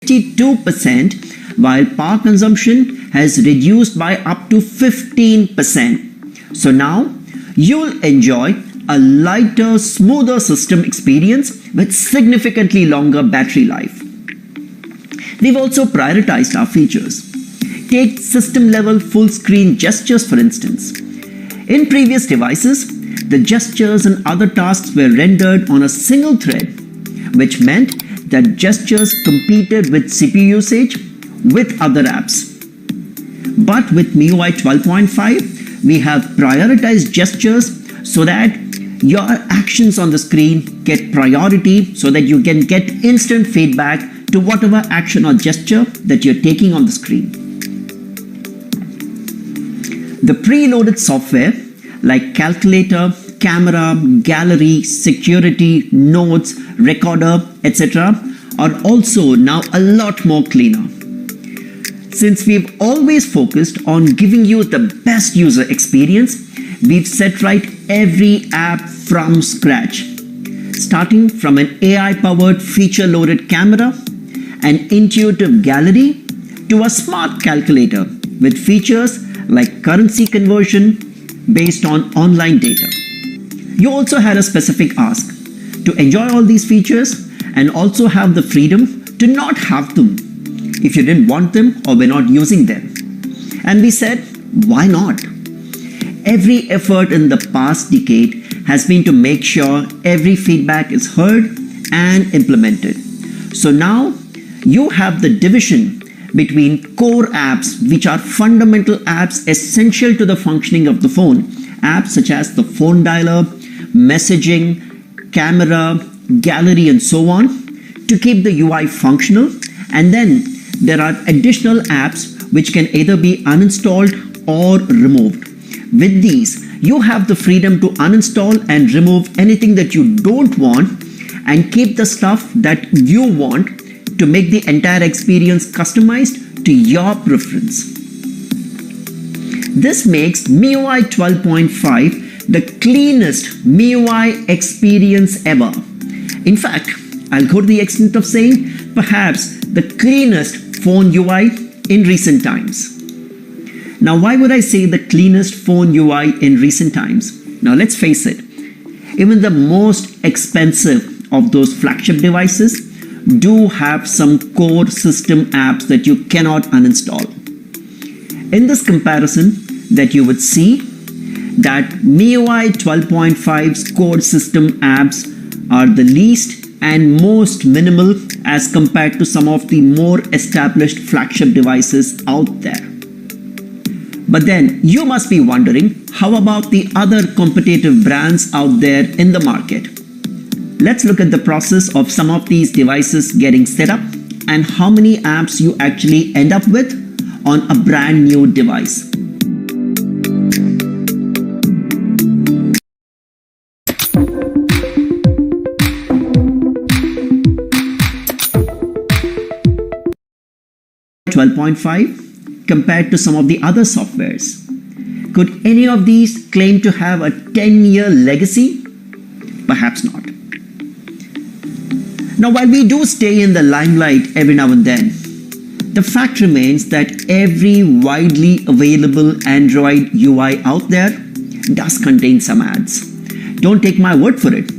22%, while power consumption has reduced by up to 15%. So now you'll enjoy a lighter, smoother system experience with significantly longer battery life. We've also prioritized our features. Take system-level full-screen gestures, for instance. In previous devices, the gestures and other tasks were rendered on a single thread, which meant that gestures competed with CPU usage with other apps. But with MIUI 12.5, we have prioritized gestures so that your actions on the screen get priority, so that you can get instant feedback to whatever action or gesture that you're taking on the screen. The preloaded software like calculator, camera, gallery, security, notes, recorder, etc. are also now a lot more cleaner. Since we've always focused on giving you the best user experience, we've set right every app from scratch, starting from an AI-powered feature-loaded camera, an intuitive gallery, to a smart calculator with features like currency conversion based on online data. You also had a specific ask to enjoy all these features and also have the freedom to not have them if you didn't want them or were not using them. And we said, why not? Every effort in the past decade has been to make sure every feedback is heard and implemented. So now you have the division between core apps, which are fundamental apps essential to the functioning of the phone. Apps such as the phone dialer, messaging, camera, gallery, and so on, to keep the UI functional. And then there are additional apps which can either be uninstalled or removed. With these, you have the freedom to uninstall and remove anything that you don't want and keep the stuff that you want to make the entire experience customized to your preference. This makes MIUI 12.5 the cleanest MIUI experience ever. In fact, I'll go to the extent of saying perhaps the cleanest phone UI in recent times. Now, why would I say the cleanest phone UI in recent times? Now, let's face it, even the most expensive of those flagship devices do have some core system apps that you cannot uninstall. In this comparison, that you would see that MIUI 12.5's core system apps are the least and most minimal as compared to some of the more established flagship devices out there. But then you must be wondering, how about the other competitive brands out there in the market? Let's look at the process of some of these devices getting set up and how many apps you actually end up with on a brand new device. .5 compared to some of the other softwares. Could any of these claim to have a 10-year legacy? Perhaps not. Now, while we do stay in the limelight every now and then, the fact remains that every widely available Android UI out there does contain some ads. Don't take my word for it.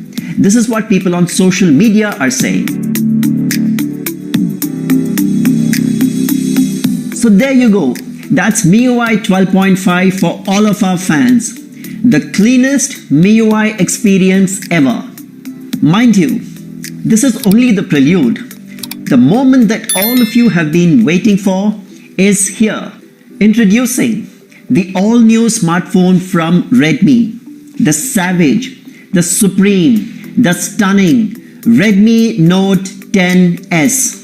This is what people on social media are saying. So there you go. That's MIUI 12.5 for all of our fans. The cleanest MIUI experience ever. Mind you, this is only the prelude. The moment that all of you have been waiting for is here. Introducing the all-new smartphone from Redmi. The savage, the supreme, the stunning Redmi Note 10S.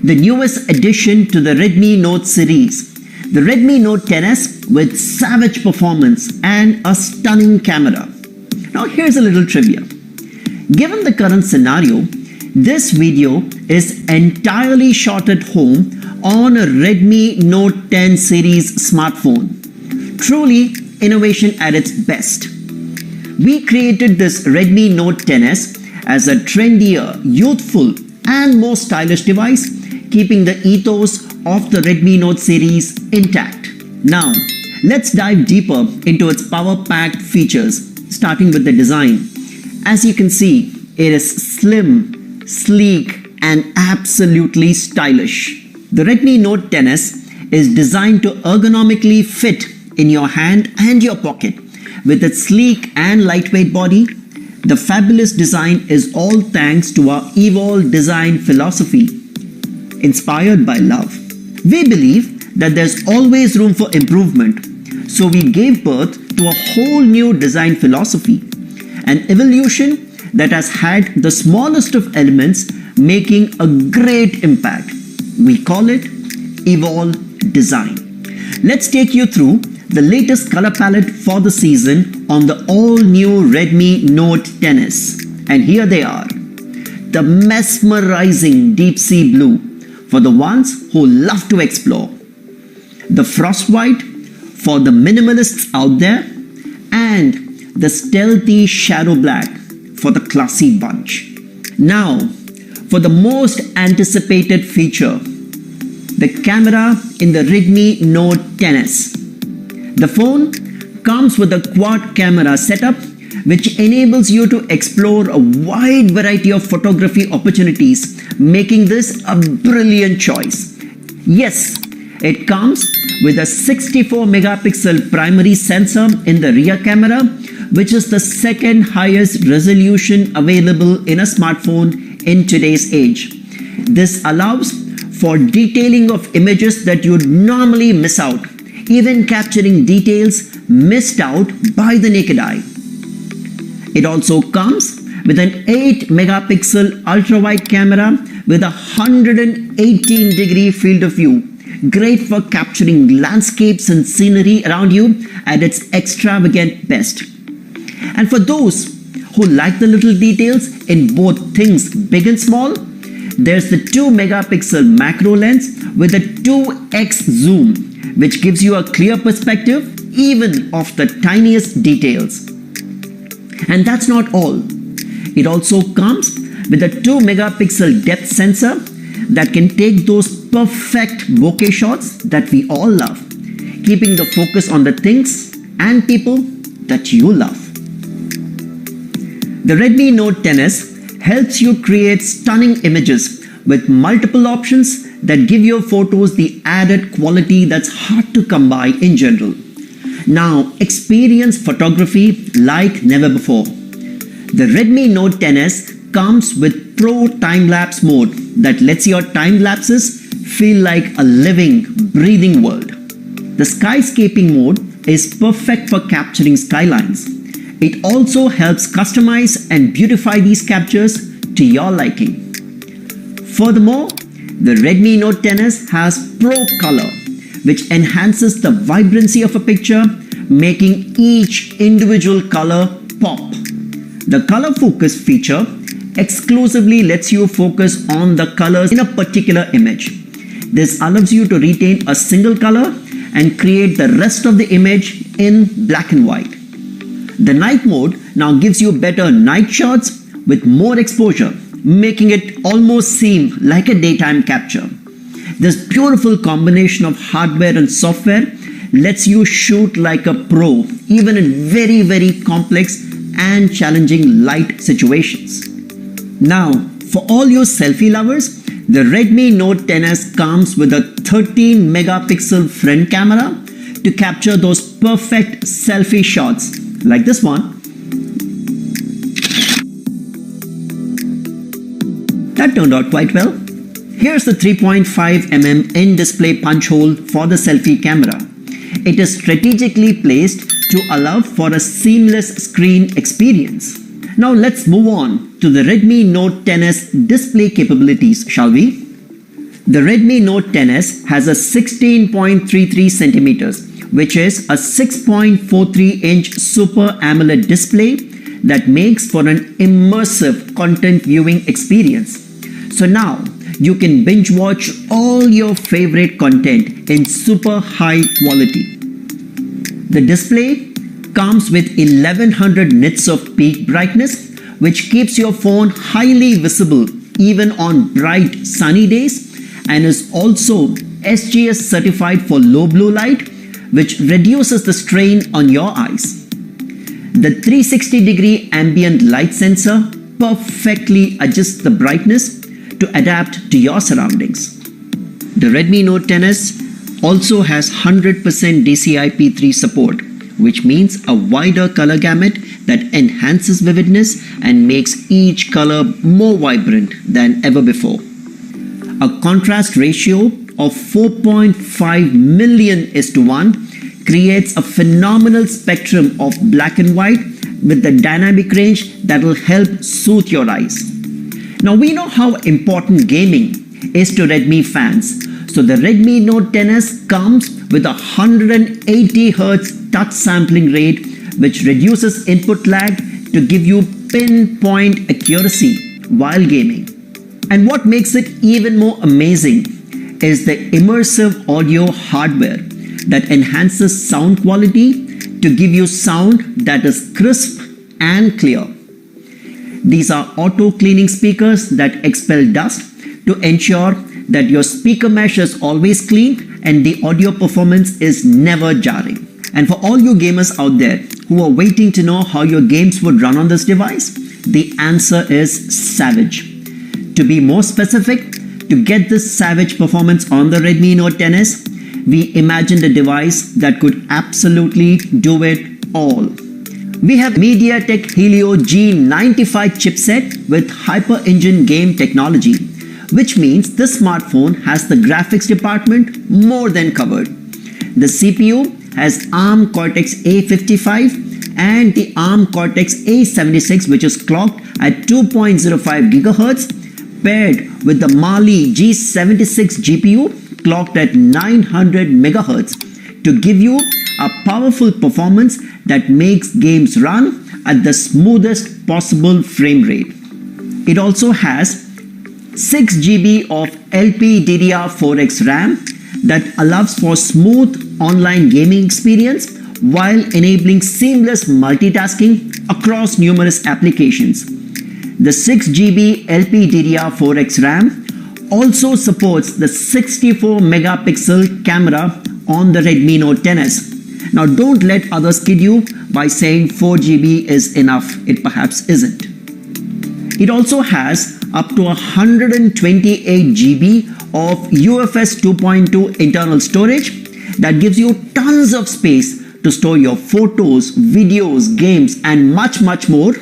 The newest addition to the Redmi Note series. The Redmi Note 10S with savage performance and a stunning camera. Now here's a little trivia. Given the current scenario, this video is entirely shot at home on a Redmi Note 10 series smartphone. Truly innovation at its best. We created this Redmi Note 10S as a trendier, youthful and more stylish device keeping the ethos of the Redmi Note series intact. Now, let's dive deeper into its power-packed features, starting with the design. As you can see, it is slim, sleek, and absolutely stylish. The Redmi Note XS is designed to ergonomically fit in your hand and your pocket. With its sleek and lightweight body, the fabulous design is all thanks to our Evolve design philosophy, inspired by love. We believe that there's always room for improvement, so we gave birth to a whole new design philosophy, an evolution that has had the smallest of elements making a great impact. We call it Evolve Design. Let's take you through the latest color palette for the season on the all-new Redmi Note XS. And here they are. The mesmerizing deep sea blue for the ones who love to explore. The frost white for the minimalists out there. And the stealthy shadow black for the classy bunch. Now, for the most anticipated feature, the camera in the Redmi Note XS. The phone comes with a quad camera setup which enables you to explore a wide variety of photography opportunities, making this a brilliant choice. Yes, it comes with a 64 megapixel primary sensor in the rear camera, which is the second highest resolution available in a smartphone in today's age. This allows for detailing of images that you'd normally miss out, even capturing details missed out by the naked eye. It also comes with an 8 megapixel ultra-wide camera with a 118-degree field of view, great for capturing landscapes and scenery around you at its extravagant best. And for those who like the little details in both things big and small, there's the 2 megapixel macro lens with a 2x zoom, which gives you a clear perspective even of the tiniest details. And that's not all. It also comes with a 2 megapixel depth sensor that can take those perfect bokeh shots that we all love, keeping the focus on the things and people that you love. The Redmi Note XS helps you create stunning images with multiple options that give your photos the added quality that's hard to come by in general. Now, experience photography like never before. The Redmi Note XS comes with Pro Time-Lapse mode that lets your time lapses feel like a living, breathing world. The skyscaping mode is perfect for capturing skylines. It also helps customize and beautify these captures to your liking. Furthermore, the Redmi Note XS has Pro Color, which enhances the vibrancy of a picture, making each individual color pop. The color focus feature exclusively lets you focus on the colors in a particular image. This allows you to retain a single color and create the rest of the image in black and white. The night mode now gives you better night shots with more exposure, making it almost seem like a daytime capture. This beautiful combination of hardware and software lets you shoot like a pro, even in very complex and challenging light situations. Now, for all you selfie lovers, the Redmi Note XS comes with a 13 megapixel front camera to capture those perfect selfie shots, like this one. That turned out quite well. Here's the 3.5mm in-display punch hole for the selfie camera. It is strategically placed to allow for a seamless screen experience. Now let's move on to the Redmi Note XS display capabilities, shall we? The Redmi Note XS has a 16.33 centimeters, which is a 6.43-inch Super AMOLED display that makes for an immersive content viewing experience. So now you can binge watch all your favorite content in super high quality. The display comes with 1100 nits of peak brightness, which keeps your phone highly visible even on bright sunny days, and is also SGS certified for low blue light, which reduces the strain on your eyes. The 360-degree ambient light sensor perfectly adjusts the brightness to adapt to your surroundings. The Redmi Note XS also has 100% DCI-P3 support, which means a wider color gamut that enhances vividness and makes each color more vibrant than ever before. A contrast ratio of 4.5 million:1 creates a phenomenal spectrum of black and white with the dynamic range that will help soothe your eyes. Now we know how important gaming is to Redmi fans, so the Redmi Note XS comes with a 180Hz touch sampling rate, which reduces input lag to give you pinpoint accuracy while gaming. And what makes it even more amazing is the immersive audio hardware that enhances sound quality to give you sound that is crisp and clear. These are auto-cleaning speakers that expel dust to ensure that your speaker mesh is always clean and the audio performance is never jarring. And for all you gamers out there who are waiting to know how your games would run on this device, the answer is savage. To be more specific, to get this savage performance on the Redmi Note XS, we imagined a device that could absolutely do it all. We have MediaTek Helio G95 chipset with Hyper-Engine game technology, which means this smartphone has the graphics department more than covered. The CPU has ARM Cortex-A55 and the ARM Cortex-A76, which is clocked at 2.05 GHz, paired with the Mali G76 GPU clocked at 900 MHz to give you a powerful performance that makes games run at the smoothest possible frame rate. It also has 6 GB of LPDDR4X RAM that allows for smooth online gaming experience while enabling seamless multitasking across numerous applications. The 6 GB LPDDR4X RAM also supports the 64 megapixel camera on the Redmi Note XS. Now don't let others kid you by saying 4 GB is enough. It perhaps isn't. It also has up to 128 GB of UFS 2.2 internal storage that gives you tons of space to store your photos, videos, games and much more.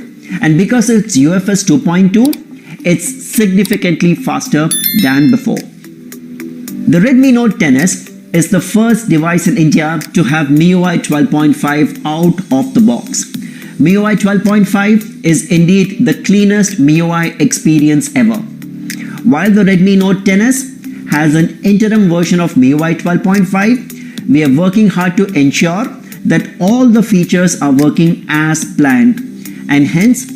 And because it's UFS 2.2, it's significantly faster than before. The Redmi Note XS is the first device in India to have MIUI 12.5 out of the box. MIUI 12.5 is indeed the cleanest MIUI experience ever. While the Redmi Note XS has an interim version of MIUI 12.5, we are working hard to ensure that all the features are working as planned, and hence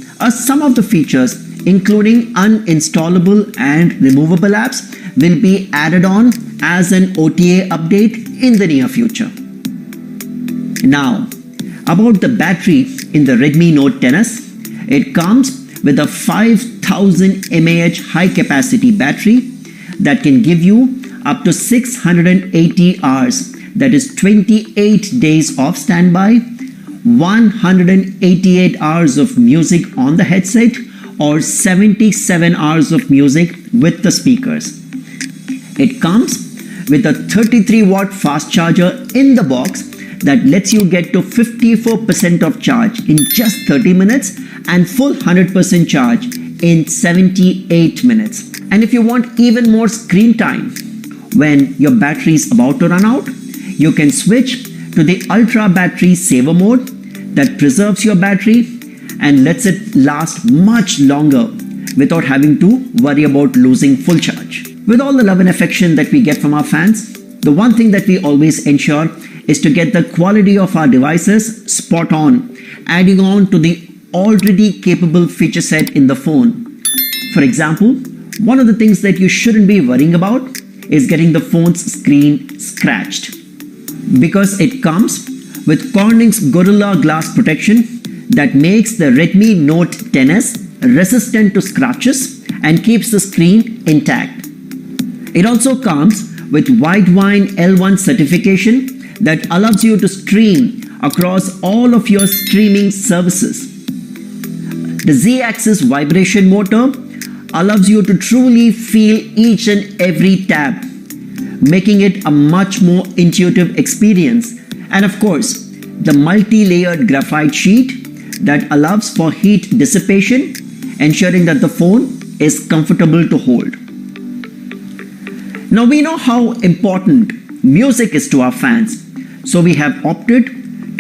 some of the features including uninstallable and removable apps will be added on as an OTA update in the near future. Now, about the battery in the Redmi Note XS, it comes with a 5000 mAh high capacity battery that can give you up to 680 hours, that is 28 days of standby, 188 hours of music on the headset, or 77 hours of music with the speakers. It comes with a 33-watt fast charger in the box that lets you get to 54% of charge in just 30 minutes and full 100% charge in 78 minutes. And if you want even more screen time when your battery is about to run out, you can switch to the Ultra Battery Saver mode that preserves your battery and lets it last much longer without having to worry about losing full charge. With all the love and affection that we get from our fans, the one thing that we always ensure is to get the quality of our devices spot on, adding on to the already capable feature set in the phone. For example, one of the things that you shouldn't be worrying about is getting the phone's screen scratched, because it comes with Corning's Gorilla Glass protection that makes the Redmi Note XS resistant to scratches and keeps the screen intact. It also comes with Widevine L1 certification that allows you to stream across all of your streaming services. The Z-axis vibration motor allows you to truly feel each and every tab, making it a much more intuitive experience. And of course, the multi-layered graphite sheet that allows for heat dissipation, ensuring that the phone is comfortable to hold. Now we know how important music is to our fans, so we have opted